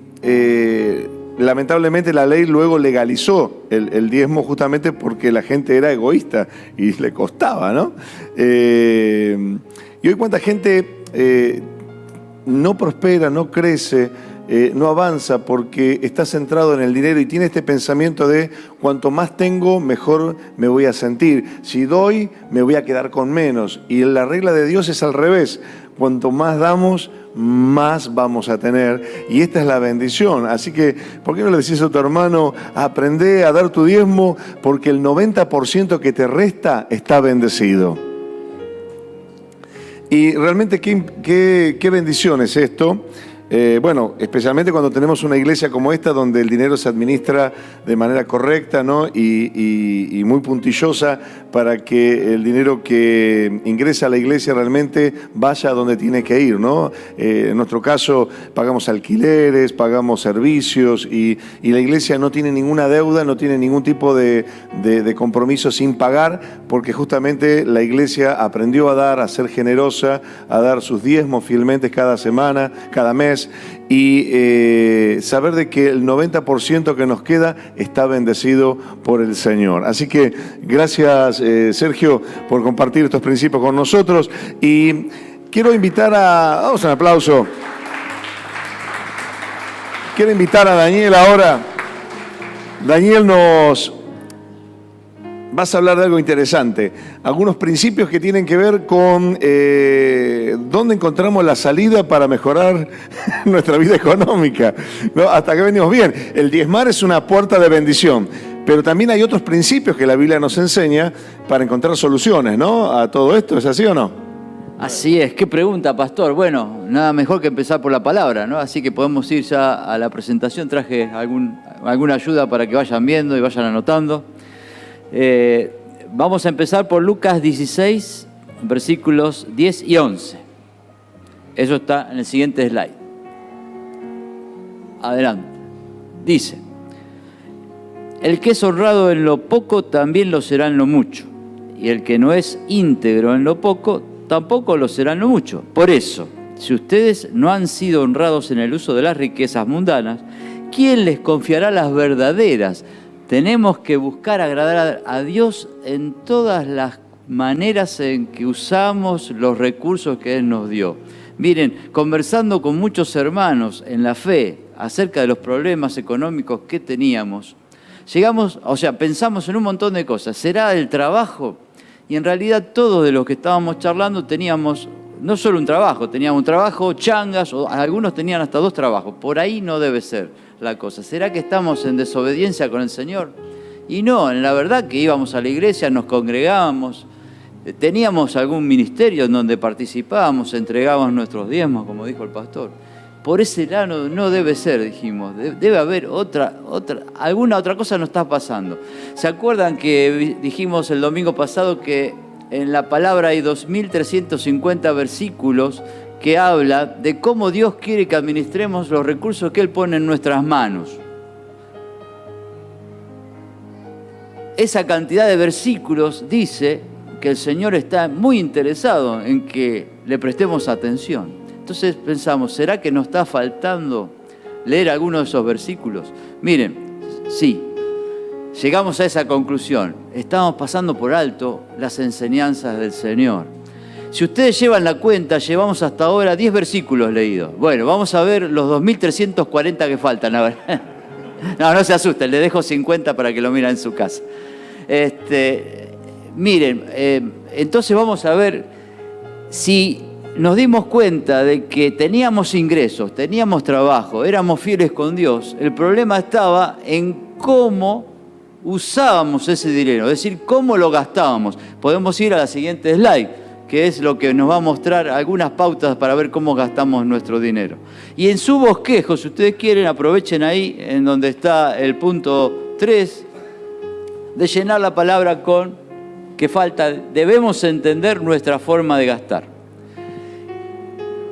Speaker 1: lamentablemente la ley luego legalizó el diezmo justamente porque la gente era egoísta y le costaba, ¿no? Y hoy cuánta gente no prospera, no crece, no avanza porque está centrado en el dinero y tiene este pensamiento de cuanto más tengo, mejor me voy a sentir. Si doy, me voy a quedar con menos. Y la regla de Dios es al revés. Cuanto más damos, más vamos a tener. Y esta es la bendición. Así que, ¿por qué no le decís a tu hermano, aprende a dar tu diezmo? Porque el 90% que te resta está bendecido. Y realmente qué bendición es esto. Bueno, especialmente cuando tenemos una iglesia como esta, donde el dinero se administra de manera correcta, ¿no? y muy puntillosa para que el dinero que ingresa a la iglesia realmente vaya a donde tiene que ir, ¿no? En nuestro caso, pagamos alquileres, pagamos servicios y la iglesia no tiene ninguna deuda, no tiene ningún tipo de compromiso sin pagar, porque justamente la iglesia aprendió a dar, a ser generosa, a dar sus diezmos fielmente cada semana, cada mes, y saber de que el 90% que nos queda está bendecido por el Señor. Así que gracias, Sergio, por compartir estos principios con nosotros. Y quiero invitar vamos, un aplauso. Quiero invitar a Daniel ahora. Daniel, vas a hablar de algo interesante, algunos principios que tienen que ver con dónde encontramos la salida para mejorar nuestra vida económica, ¿no? Hasta que venimos bien. El diezmar es una puerta de bendición, pero también hay otros principios que la Biblia nos enseña para encontrar soluciones, ¿no? A todo esto, ¿es así o no?
Speaker 4: Así es. ¿Qué pregunta, pastor? Bueno, nada mejor que empezar por la palabra, ¿no? Así que podemos ir ya a la presentación. Traje alguna ayuda para que vayan viendo y vayan anotando. Vamos a empezar por Lucas 16, versículos 10 y 11. Eso está en el siguiente slide. Adelante. Dice: el que es honrado en lo poco también lo será en lo mucho, y el que no es íntegro en lo poco tampoco lo será en lo mucho. Por eso, si ustedes no han sido honrados en el uso de las riquezas mundanas, ¿quién les confiará las verdaderas? Tenemos que buscar agradar a Dios en todas las maneras en que usamos los recursos que Él nos dio. Miren, conversando con muchos hermanos en la fe acerca de los problemas económicos que teníamos, pensamos en un montón de cosas. ¿Será el trabajo? Y en realidad todos de los que estábamos charlando teníamos no solo un trabajo changas, o algunos tenían hasta 2 trabajos. Por ahí no debe ser la cosa. ¿Será que estamos en desobediencia con el Señor? Y no, en la verdad que íbamos a la iglesia, nos congregábamos, teníamos algún ministerio en donde participábamos, entregábamos nuestros diezmos, como dijo el pastor. Por ese lado no debe ser, dijimos. Debe haber alguna otra cosa nos está pasando. ¿Se acuerdan que dijimos el domingo pasado que en la palabra hay 2.350 versículos que habla de cómo Dios quiere que administremos los recursos que Él pone en nuestras manos? Esa cantidad de versículos dice que el Señor está muy interesado en que le prestemos atención. Entonces pensamos, ¿será que nos está faltando leer alguno de esos versículos? Miren, sí, llegamos a esa conclusión. Estamos pasando por alto las enseñanzas del Señor. Si ustedes llevan la cuenta, llevamos hasta ahora 10 versículos leídos. Bueno, vamos a ver los 2.340 que faltan. A ver. No se asusten, le dejo 50 para que lo miren en su casa. Miren, entonces vamos a ver si nos dimos cuenta de que teníamos ingresos, teníamos trabajo, éramos fieles con Dios. El problema estaba en cómo usábamos ese dinero, es decir, cómo lo gastábamos. Podemos ir a la siguiente slide, que es lo que nos va a mostrar algunas pautas para ver cómo gastamos nuestro dinero. Y en su bosquejo, si ustedes quieren, aprovechen ahí, en donde está el punto 3, de llenar la palabra con que falta, debemos entender nuestra forma de gastar.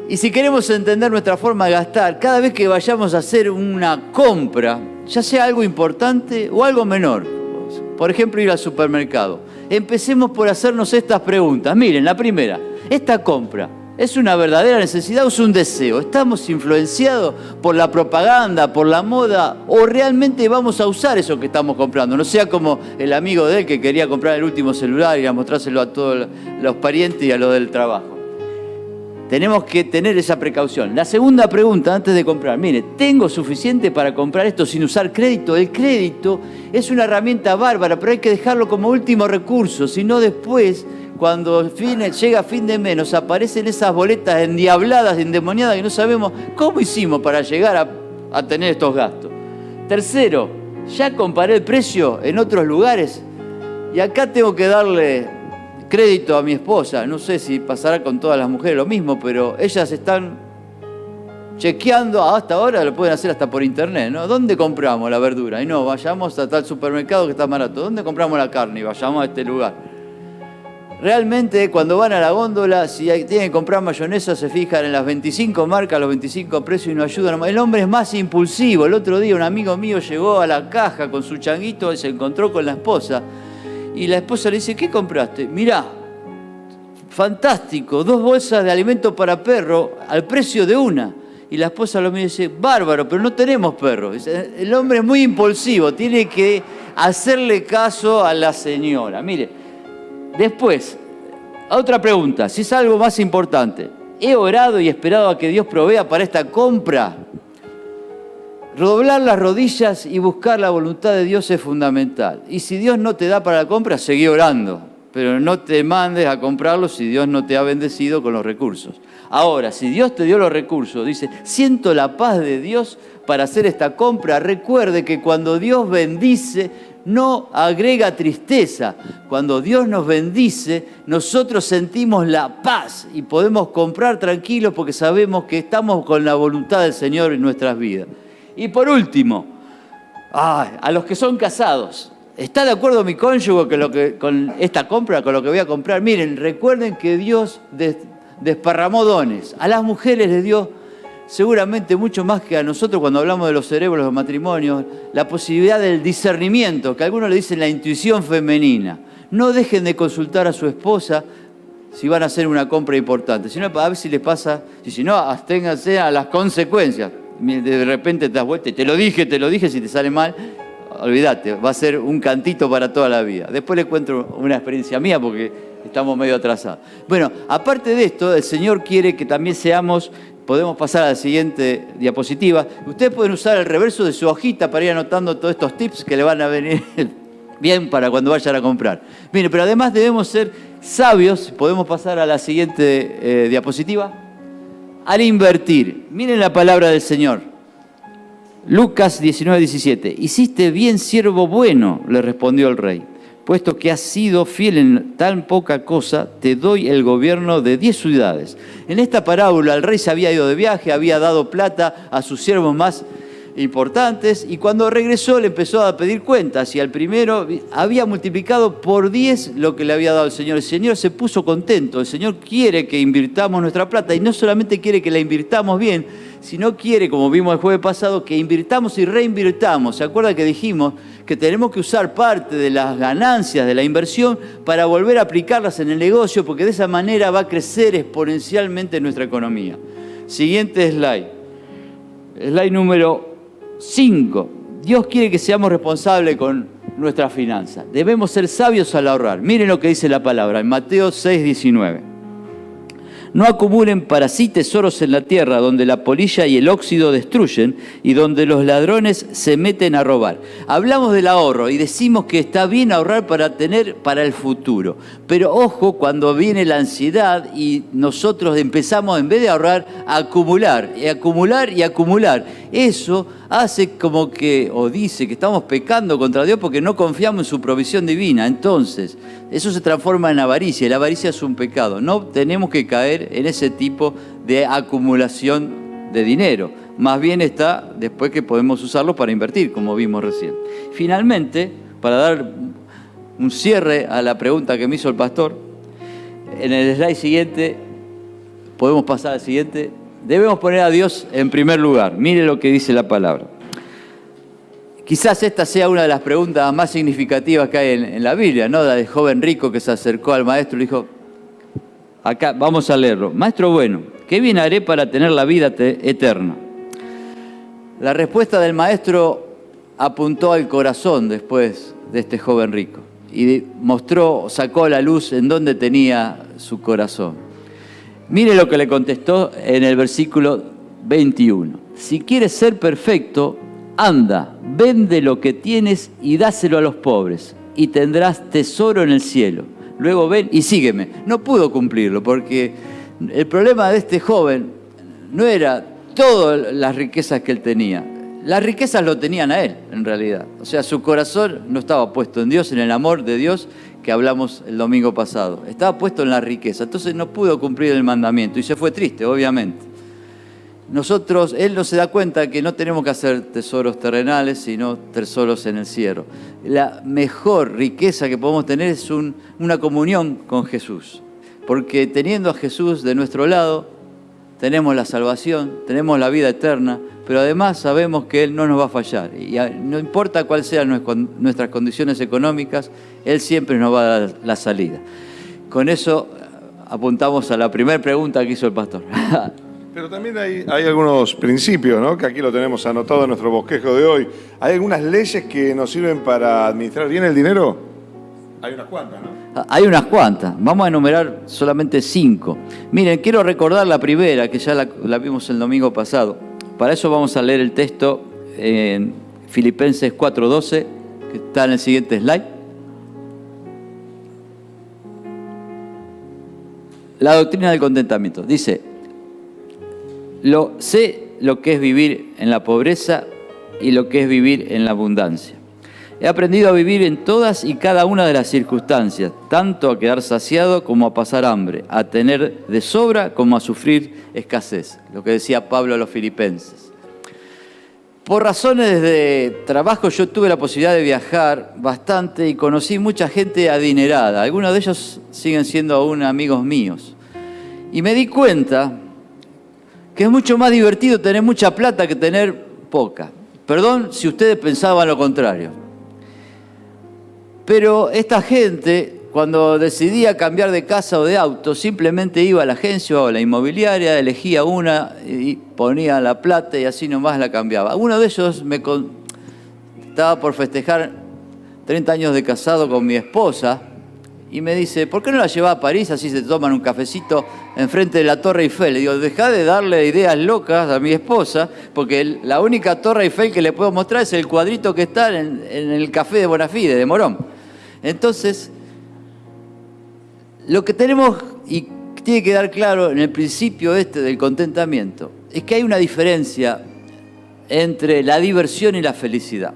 Speaker 4: Y si queremos entender nuestra forma de gastar, cada vez que vayamos a hacer una compra, ya sea algo importante o algo menor, por ejemplo, ir al supermercado, empecemos por hacernos estas preguntas. Miren, la primera, ¿esta compra es una verdadera necesidad o es un deseo? ¿Estamos influenciados por la propaganda, por la moda, o realmente vamos a usar eso que estamos comprando? No sea como el amigo de él que quería comprar el último celular y a mostrárselo a todos los parientes y a los del trabajo. Tenemos que tener esa precaución. La segunda pregunta antes de comprar. Mire, ¿tengo suficiente para comprar esto sin usar crédito? El crédito es una herramienta bárbara, pero hay que dejarlo como último recurso. Si no, después, cuando llega fin de mes, nos aparecen esas boletas endiabladas, endemoniadas, que no sabemos cómo hicimos para llegar a tener estos gastos. Tercero, ya comparé el precio en otros lugares y acá tengo que darle crédito a mi esposa. No sé si pasará con todas las mujeres lo mismo, pero ellas están chequeando, hasta ahora lo pueden hacer hasta por internet, ¿no? ¿Dónde compramos la verdura? Y no, vayamos a tal supermercado que está barato. ¿Dónde compramos la carne? Y vayamos a este lugar. Realmente, cuando van a la góndola, si tienen que comprar mayonesa, se fijan en las 25 marcas, los 25 precios y no ayudan. El hombre es más impulsivo. El otro día un amigo mío llegó a la caja con su changuito y se encontró con la esposa. Y la esposa le dice, ¿qué compraste? Mirá, fantástico, 2 bolsas de alimento para perro al precio de una. Y la esposa lo mira y dice, bárbaro, pero no tenemos perros. El hombre es muy impulsivo, tiene que hacerle caso a la señora. Mire, después, otra pregunta, si es algo más importante. ¿He orado y esperado a que Dios provea para esta compra? Doblar las rodillas y buscar la voluntad de Dios es fundamental. Y si Dios no te da para la compra, seguí orando. Pero no te mandes a comprarlo si Dios no te ha bendecido con los recursos. Ahora, si Dios te dio los recursos, dice, siento la paz de Dios para hacer esta compra. Recuerde que cuando Dios bendice, no agrega tristeza. Cuando Dios nos bendice, nosotros sentimos la paz y podemos comprar tranquilos porque sabemos que estamos con la voluntad del Señor en nuestras vidas. Y por último, a los que son casados, ¿está de acuerdo mi cónyuge con esta compra, con lo que voy a comprar? Miren, recuerden que Dios desparramó dones. A las mujeres les dio seguramente mucho más que a nosotros cuando hablamos de los cerebros, los matrimonios, la posibilidad del discernimiento, que algunos le dicen la intuición femenina. No dejen de consultar a su esposa si van a hacer una compra importante. Si no, a ver si les pasa, y si no, absténganse a las consecuencias. De repente te das vuelta y te lo dije, si te sale mal, olvídate, va a ser un cantito para toda la vida. Después les cuento una experiencia mía porque estamos medio atrasados. Bueno, aparte de esto, el Señor quiere que también podemos pasar a la siguiente diapositiva. Ustedes pueden usar el reverso de su hojita para ir anotando todos estos tips que le van a venir bien para cuando vayan a comprar. Mire, pero además debemos ser sabios. Podemos pasar a la siguiente diapositiva. Al invertir, miren la palabra del Señor. Lucas 19:17. Hiciste bien, siervo bueno, le respondió el rey. Puesto que has sido fiel en tan poca cosa, te doy el gobierno de 10 ciudades. En esta parábola el rey se había ido de viaje, había dado plata a sus siervos más importantes y cuando regresó le empezó a pedir cuentas y al primero había multiplicado por 10 lo que le había dado el Señor. El Señor se puso contento, el Señor quiere que invirtamos nuestra plata y no solamente quiere que la invirtamos bien, sino quiere, como vimos el jueves pasado, que invirtamos y reinvirtamos. ¿Se acuerdan que dijimos que tenemos que usar parte de las ganancias de la inversión para volver a aplicarlas en el negocio? Porque de esa manera va a crecer exponencialmente nuestra economía. Siguiente slide. Slide número 5. Dios quiere que seamos responsables con nuestras finanzas. Debemos ser sabios al ahorrar. Miren lo que dice la palabra en Mateo 6:19. No acumulen para sí tesoros en la tierra, donde la polilla y el óxido destruyen y donde los ladrones se meten a robar. Hablamos del ahorro y decimos que está bien ahorrar para tener para el futuro. Pero ojo cuando viene la ansiedad y nosotros empezamos, en vez de ahorrar, a acumular y acumular y acumular. Eso hace como que, o dice que estamos pecando contra Dios porque no confiamos en su provisión divina. Entonces, eso se transforma en avaricia y la avaricia es un pecado. No tenemos que caer en ese tipo de acumulación de dinero. Más bien está después que podemos usarlo para invertir, como vimos recién. Finalmente, para dar un cierre a la pregunta que me hizo el pastor, en el slide siguiente, podemos pasar al siguiente. Debemos poner a Dios en primer lugar. Mire lo que dice la palabra. Quizás esta sea una de las preguntas más significativas que hay en la Biblia, ¿no? La del joven rico que se acercó al maestro y dijo, acá vamos a leerlo. Maestro bueno, ¿qué bien haré para tener la vida eterna? La respuesta del maestro apuntó al corazón después de este joven rico y sacó a la luz en dónde tenía su corazón. Mire lo que le contestó en el versículo 21. Si quieres ser perfecto, anda, vende lo que tienes y dáselo a los pobres y tendrás tesoro en el cielo. Luego ven y sígueme. No pudo cumplirlo porque el problema de este joven no era todas las riquezas que él tenía. Las riquezas lo tenían a él, en realidad. O sea, su corazón no estaba puesto en Dios, en el amor de Dios que hablamos el domingo pasado. Estaba puesto en la riqueza. Entonces no pudo cumplir el mandamiento y se fue triste, obviamente. Él no se da cuenta que no tenemos que hacer tesoros terrenales, sino tesoros en el cielo. La mejor riqueza que podemos tener es una comunión con Jesús. Porque teniendo a Jesús de nuestro lado, tenemos la salvación, tenemos la vida eterna, pero además sabemos que Él no nos va a fallar. Y no importa cuáles sean nuestras condiciones económicas, Él siempre nos va a dar la salida. Con eso apuntamos a la primera pregunta que hizo el pastor.
Speaker 1: Pero también hay algunos principios, ¿no? Que aquí lo tenemos anotado en nuestro bosquejo de hoy. ¿Hay algunas leyes que nos sirven para administrar bien el dinero? Hay unas cuantas, ¿no?
Speaker 4: Hay unas cuantas. Vamos a enumerar solamente 5. Miren, quiero recordar la primera, que ya la vimos el domingo pasado. Para eso vamos a leer el texto en Filipenses 4:12, que está en el siguiente slide. La doctrina del contentamiento. Dice: sé lo que es vivir en la pobreza y lo que es vivir en la abundancia. He aprendido a vivir en todas y cada una de las circunstancias, tanto a quedar saciado como a pasar hambre, a tener de sobra como a sufrir escasez. Lo que decía Pablo a los filipenses. Por razones de trabajo yo tuve la posibilidad de viajar bastante y conocí mucha gente adinerada. Algunos de ellos siguen siendo aún amigos míos. Y me di cuenta que es mucho más divertido tener mucha plata que tener poca. Perdón si ustedes pensaban lo contrario. Pero esta gente, cuando decidía cambiar de casa o de auto, simplemente iba a la agencia o a la inmobiliaria, elegía una y ponía la plata y así nomás la cambiaba. Uno de ellos estaba por festejar 30 años de casado con mi esposa y me dice: ¿por qué no la llevas a París? Así se toman un cafecito enfrente de la Torre Eiffel. Le digo: dejá de darle ideas locas a mi esposa, porque la única Torre Eiffel que le puedo mostrar es el cuadrito que está en el café de Bonafide, de Morón. Entonces, lo que tenemos y tiene que dar claro en el principio del contentamiento es que hay una diferencia entre la diversión y la felicidad.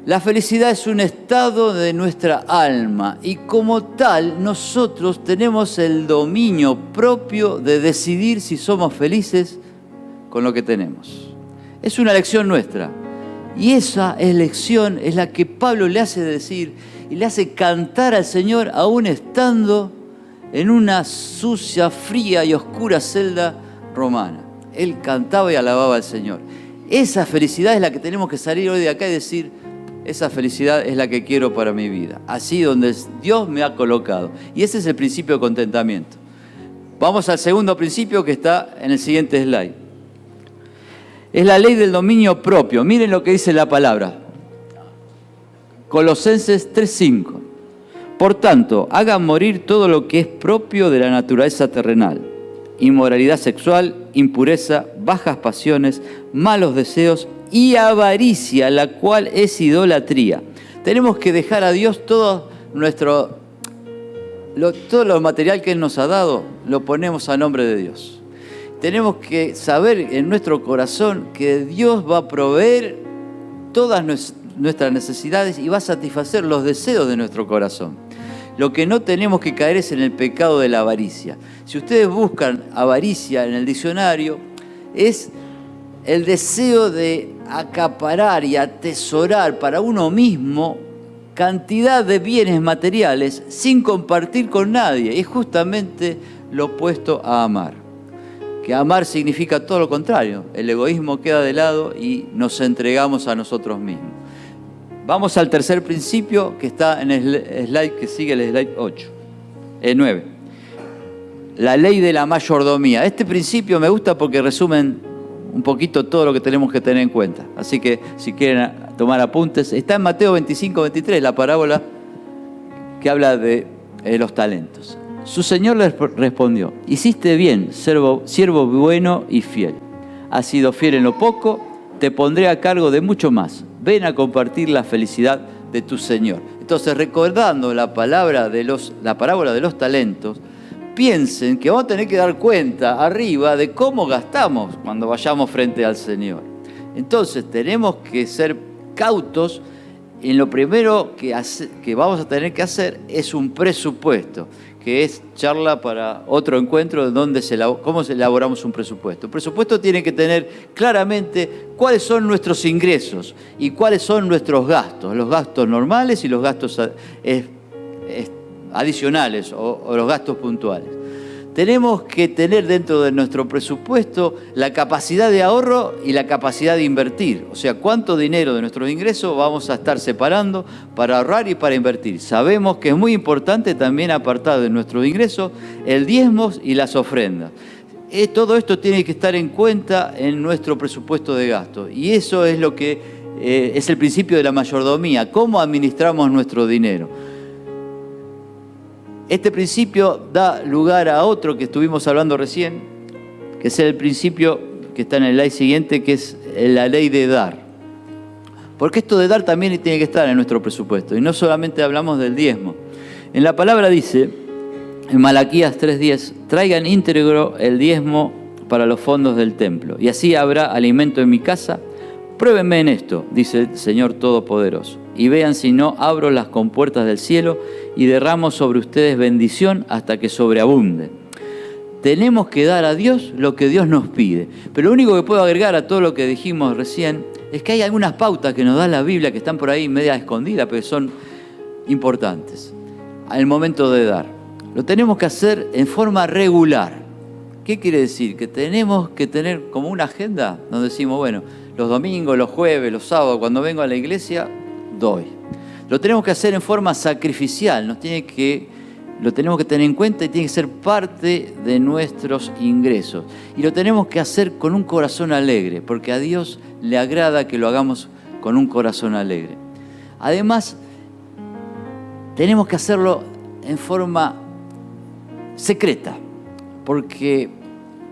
Speaker 4: La felicidad es un estado de nuestra alma y como tal nosotros tenemos el dominio propio de decidir si somos felices con lo que tenemos. Es una elección nuestra y esa elección es la que Pablo le hace decir y le hace cantar al Señor aún estando en una sucia, fría y oscura celda romana. Él cantaba y alababa al Señor. Esa felicidad es la que tenemos que salir hoy de acá y decir: esa felicidad es la que quiero para mi vida. Así donde Dios me ha colocado. Y ese es el principio de contentamiento. Vamos al segundo principio que está en el siguiente slide. Es la ley del dominio propio. Miren lo que dice la palabra. Colosenses 3:5. Por tanto, hagan morir todo lo que es propio de la naturaleza terrenal: inmoralidad sexual, impureza, bajas pasiones, malos deseos y avaricia, la cual es idolatría. Tenemos que dejar a Dios todo lo material que Él nos ha dado, lo ponemos a nombre de Dios. Tenemos que saber en nuestro corazón que Dios va a proveer todas nuestras necesidades y va a satisfacer los deseos de nuestro corazón. Lo que no tenemos que caer es en el pecado de la avaricia. Si ustedes buscan avaricia en el diccionario, es el deseo de acaparar y atesorar para uno mismo cantidad de bienes materiales sin compartir con nadie. Es justamente lo opuesto a amar. Que amar significa todo lo contrario. El egoísmo queda de lado y nos entregamos a nosotros mismos. Vamos al tercer principio que está en el slide que sigue, el slide 9. La ley de la mayordomía. Este principio me gusta porque resumen un poquito todo lo que tenemos que tener en cuenta. Así que si quieren tomar apuntes, está en Mateo 25:23, la parábola que habla de los talentos. Su señor les respondió: hiciste bien, siervo bueno y fiel. Has sido fiel en lo poco, te pondré a cargo de mucho más. Ven a compartir la felicidad de tu Señor. Entonces, recordando la parábola de los talentos, piensen que vamos a tener que dar cuenta arriba de cómo gastamos cuando vayamos frente al Señor. Entonces, tenemos que ser cautos en lo primero que vamos a tener que hacer es un presupuesto, que es charla para otro encuentro de cómo elaboramos un presupuesto. El presupuesto tiene que tener claramente cuáles son nuestros ingresos y cuáles son nuestros gastos, los gastos normales y los gastos adicionales o los gastos puntuales. Tenemos que tener dentro de nuestro presupuesto la capacidad de ahorro y la capacidad de invertir. O sea, cuánto dinero de nuestros ingresos vamos a estar separando para ahorrar y para invertir. Sabemos que es muy importante también apartar de nuestros ingresos el diezmo y las ofrendas. Todo esto tiene que estar en cuenta en nuestro presupuesto de gasto. Y eso es lo que es el principio de la mayordomía, cómo administramos nuestro dinero. Este principio da lugar a otro que estuvimos hablando recién, que es el principio que está en el slide siguiente, que es la ley de dar. Porque esto de dar también tiene que estar en nuestro presupuesto. Y no solamente hablamos del diezmo. En la palabra dice, en Malaquías 3:10, traigan íntegro el diezmo para los fondos del templo, y así habrá alimento en mi casa. Pruébenme en esto, dice el Señor Todopoderoso, y vean si no abro las compuertas del cielo y derramo sobre ustedes bendición hasta que sobreabunde. Tenemos que dar a Dios lo que Dios nos pide. Pero lo único que puedo agregar a todo lo que dijimos recién es que hay algunas pautas que nos da la Biblia que están por ahí media escondidas, pero son importantes al momento de dar. Lo tenemos que hacer en forma regular. ¿Qué quiere decir? Que tenemos que tener como una agenda donde decimos, bueno, los domingos, los jueves, los sábados, cuando vengo a la iglesia, doy. Lo tenemos que hacer en forma sacrificial, lo tenemos que tener en cuenta y tiene que ser parte de nuestros ingresos. Y lo tenemos que hacer con un corazón alegre, porque a Dios le agrada que lo hagamos con un corazón alegre. Además, tenemos que hacerlo en forma secreta, porque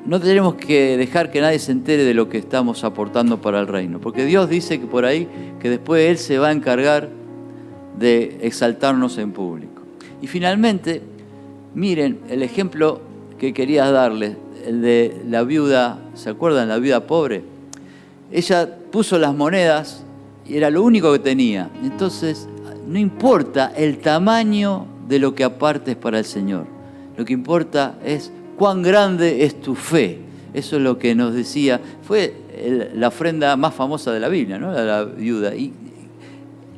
Speaker 4: no tenemos que dejar que nadie se entere de lo que estamos aportando para el reino, porque Dios dice que por ahí, que después Él se va a encargar de exaltarnos en público. Y finalmente, miren el ejemplo que quería darles, el de la viuda, ¿se acuerdan? La viuda pobre. Ella puso las monedas y era lo único que tenía. Entonces, no importa el tamaño de lo que apartes para el Señor. Lo que importa es cuán grande es tu fe. Eso es lo que nos decía. Fue la ofrenda más famosa de la Biblia, ¿no? La viuda. Y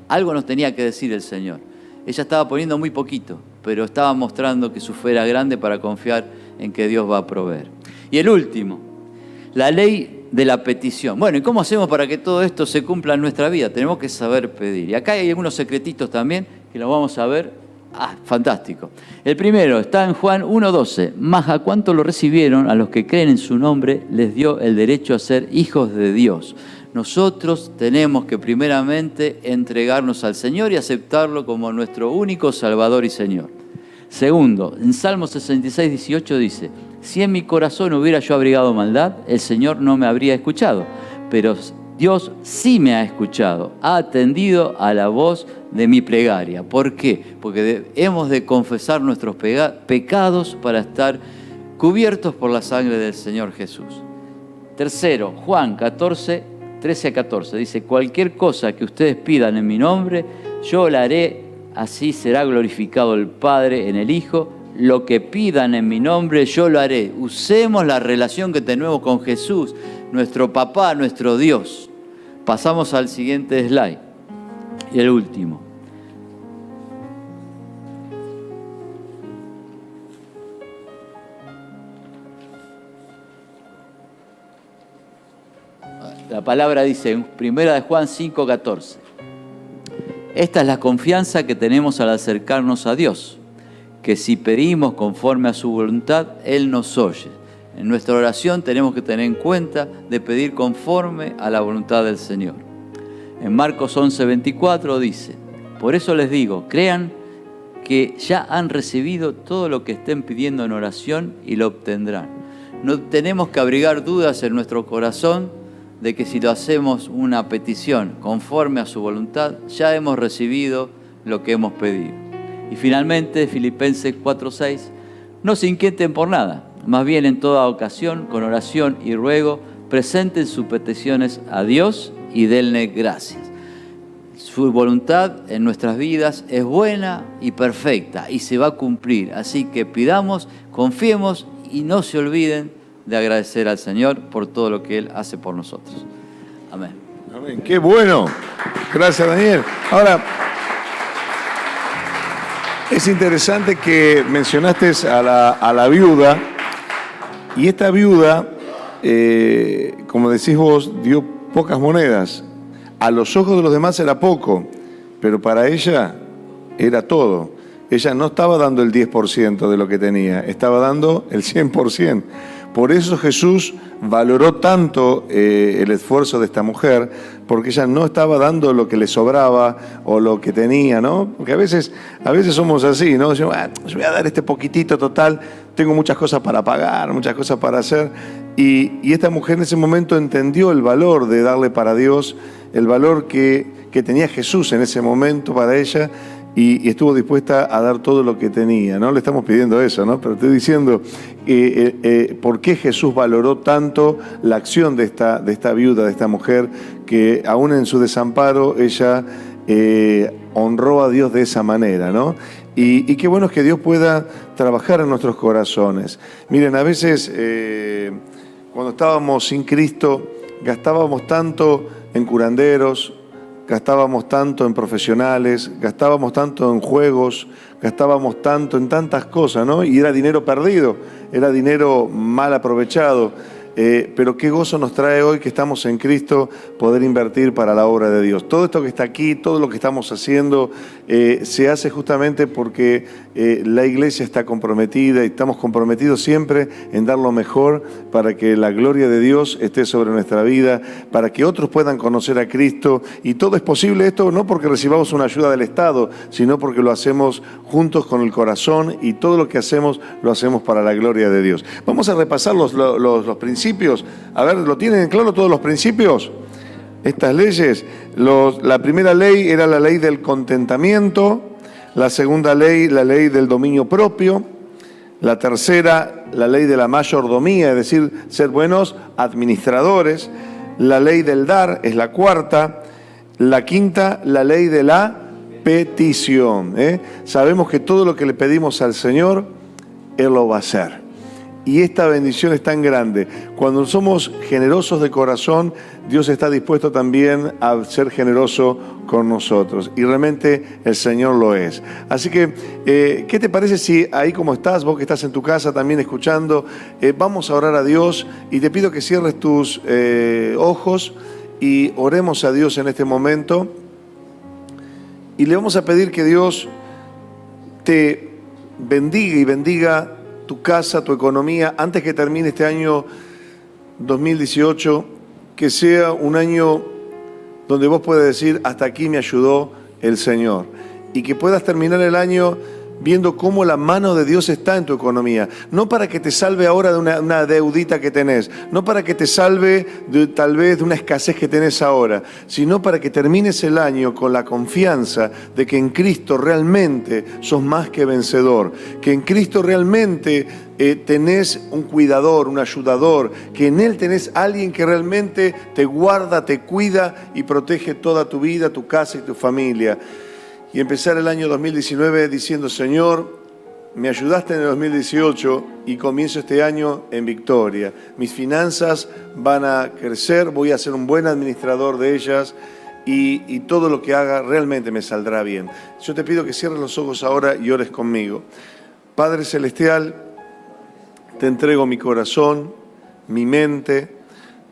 Speaker 4: algo nos tenía que decir el Señor. Ella estaba poniendo muy poquito, pero estaba mostrando que su fe era grande para confiar en que Dios va a proveer. Y el último, la ley de la petición. Bueno, ¿y cómo hacemos para que todo esto se cumpla en nuestra vida? Tenemos que saber pedir. Y acá hay algunos secretitos también que los vamos a ver. Fantástico. El primero está en Juan 1:12. Mas a cuanto lo recibieron, a los que creen en su nombre, les dio el derecho a ser hijos de Dios. Nosotros tenemos que primeramente entregarnos al Señor y aceptarlo como nuestro único Salvador y Señor. Segundo, en Salmo 66:18 dice, si en mi corazón hubiera yo abrigado maldad, el Señor no me habría escuchado, pero Dios sí me ha escuchado, ha atendido a la voz de mi plegaria. ¿Por qué? Porque hemos de confesar nuestros pecados para estar cubiertos por la sangre del Señor Jesús. Tercero, Juan 13:13-14, dice, cualquier cosa que ustedes pidan en mi nombre, yo la haré, así será glorificado el Padre en el Hijo. Lo que pidan en mi nombre, yo lo haré. Usemos la relación que tenemos con Jesús, nuestro papá, nuestro Dios. Pasamos al siguiente slide. Y el último. La palabra dice en 1 Juan 5:14. Esta es la confianza que tenemos al acercarnos a Dios, que si pedimos conforme a su voluntad, Él nos oye. En nuestra oración tenemos que tener en cuenta de pedir conforme a la voluntad del Señor. En Marcos 11:24 dice, por eso les digo, crean que ya han recibido todo lo que estén pidiendo en oración y lo obtendrán. No tenemos que abrigar dudas en nuestro corazón de que si lo hacemos una petición conforme a su voluntad, ya hemos recibido lo que hemos pedido. Y finalmente, Filipenses 4:6, no se inquieten por nada, más bien en toda ocasión, con oración y ruego, presenten sus peticiones a Dios y denle gracias. Su voluntad en nuestras vidas es buena y perfecta y se va a cumplir. Así que pidamos, confiemos y no se olviden de agradecer al Señor por todo lo que Él hace por nosotros. Amén.
Speaker 1: Amén. ¡Qué bueno! Gracias, Daniel. Ahora, es interesante que mencionaste a la viuda, y esta viuda, como decís vos, dio pocas monedas. A los ojos de los demás era poco, pero para ella era todo. Ella no estaba dando el 10% de lo que tenía, estaba dando el 100%. Por eso Jesús valoró tanto el esfuerzo de esta mujer, porque ella no estaba dando lo que le sobraba o lo que tenía, ¿no? Porque a veces somos así, ¿no? Yo voy a dar este poquitito total, tengo muchas cosas para pagar, muchas cosas para hacer. Y esta mujer en ese momento entendió el valor de darle para Dios, el valor que tenía Jesús en ese momento para ella, y estuvo dispuesta a dar todo lo que tenía. No le estamos pidiendo eso, ¿no? Pero estoy diciendo por qué Jesús valoró tanto la acción de esta viuda, de esta mujer, que aún en su desamparo ella honró a Dios de esa manera, ¿no? Y qué bueno es que Dios pueda trabajar en nuestros corazones. Miren, a veces cuando estábamos sin Cristo gastábamos tanto en curanderos, gastábamos tanto en profesionales, gastábamos tanto en juegos, gastábamos tanto en tantas cosas, ¿no? Y era dinero perdido, era dinero mal aprovechado. Pero qué gozo nos trae hoy que estamos en Cristo poder invertir para la obra de Dios. Todo esto que está aquí, todo lo que estamos haciendo, se hace justamente porque la iglesia está comprometida y estamos comprometidos siempre en dar lo mejor para que la gloria de Dios esté sobre nuestra vida, para que otros puedan conocer a Cristo. Y todo es posible esto no porque recibamos una ayuda del Estado, sino porque lo hacemos juntos con el corazón, y todo lo que hacemos lo hacemos para la gloria de Dios. Vamos a repasar los principios. A ver, ¿lo tienen claro todos los principios? Estas leyes. La primera ley era la ley del contentamiento. La segunda ley, la ley del dominio propio. La tercera, la ley de la mayordomía, es decir, ser buenos administradores. La ley del dar es la cuarta. La quinta, la ley de la petición. Sabemos que todo lo que le pedimos al Señor, Él lo va a hacer. Y esta bendición es tan grande. Cuando somos generosos de corazón, Dios está dispuesto también a ser generoso con nosotros. Y realmente el Señor lo es. Así que, ¿qué te parece si ahí como estás, vos que estás en tu casa también escuchando, vamos a orar a Dios? Y te pido que cierres tus ojos y oremos a Dios en este momento. Y le vamos a pedir que Dios te bendiga y bendiga tu casa, tu economía, antes que termine este año 2018, que sea un año donde vos puedas decir, hasta aquí me ayudó el Señor. Y que puedas terminar el año viendo cómo la mano de Dios está en tu economía. No para que te salve ahora de una deudita que tenés, no para que te salve tal vez de una escasez que tenés ahora, sino para que termines el año con la confianza de que en Cristo realmente sos más que vencedor, que en Cristo realmente tenés un cuidador, un ayudador, que en Él tenés alguien que realmente te guarda, te cuida y protege toda tu vida, tu casa y tu familia. Y empezar el año 2019 diciendo, Señor, me ayudaste en el 2018 y comienzo este año en victoria. Mis finanzas van a crecer, voy a ser un buen administrador de ellas y todo lo que haga realmente me saldrá bien. Yo te pido que cierres los ojos ahora y ores conmigo. Padre Celestial, te entrego mi corazón, mi mente,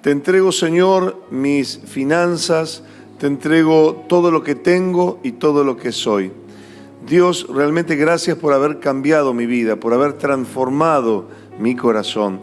Speaker 1: te entrego, Señor, mis finanzas, te entrego todo lo que tengo y todo lo que soy. Dios, realmente gracias por haber cambiado mi vida, por haber transformado mi corazón.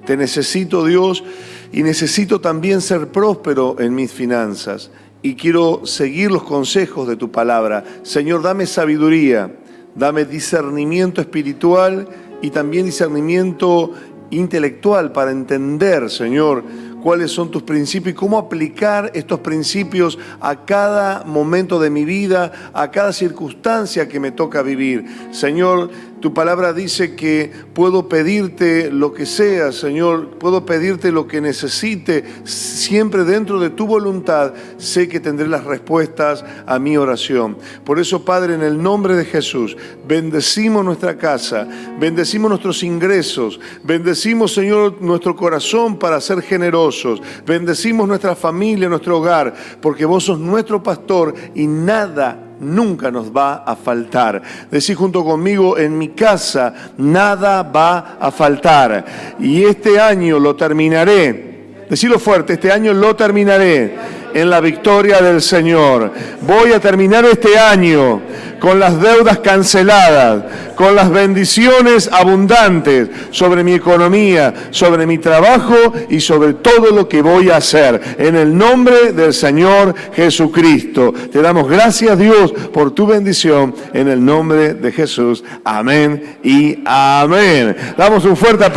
Speaker 1: Te necesito, Dios, y necesito también ser próspero en mis finanzas. Y quiero seguir los consejos de tu palabra. Señor, dame sabiduría, dame discernimiento espiritual y también discernimiento intelectual para entender, Señor, cuáles son tus principios y cómo aplicar estos principios a cada momento de mi vida, a cada circunstancia que me toca vivir. Señor, Tu palabra dice que puedo pedirte lo que sea, Señor, puedo pedirte lo que necesite, siempre dentro de tu voluntad. Sé que tendré las respuestas a mi oración. Por eso, Padre, en el nombre de Jesús, bendecimos nuestra casa, bendecimos nuestros ingresos, bendecimos, Señor, nuestro corazón para ser generosos, bendecimos nuestra familia, nuestro hogar, porque vos sos nuestro pastor y nada nunca nos va a faltar. Decí junto conmigo: en mi casa nada va a faltar. Y este año lo terminaré. Decilo fuerte: este año lo terminaré en la victoria del Señor. Voy a terminar este año con las deudas canceladas, con las bendiciones abundantes sobre mi economía, sobre mi trabajo y sobre todo lo que voy a hacer. En el nombre del Señor Jesucristo. Te damos gracias, Dios, por tu bendición. En el nombre de Jesús. Amén y amén. Damos un fuerte aplauso.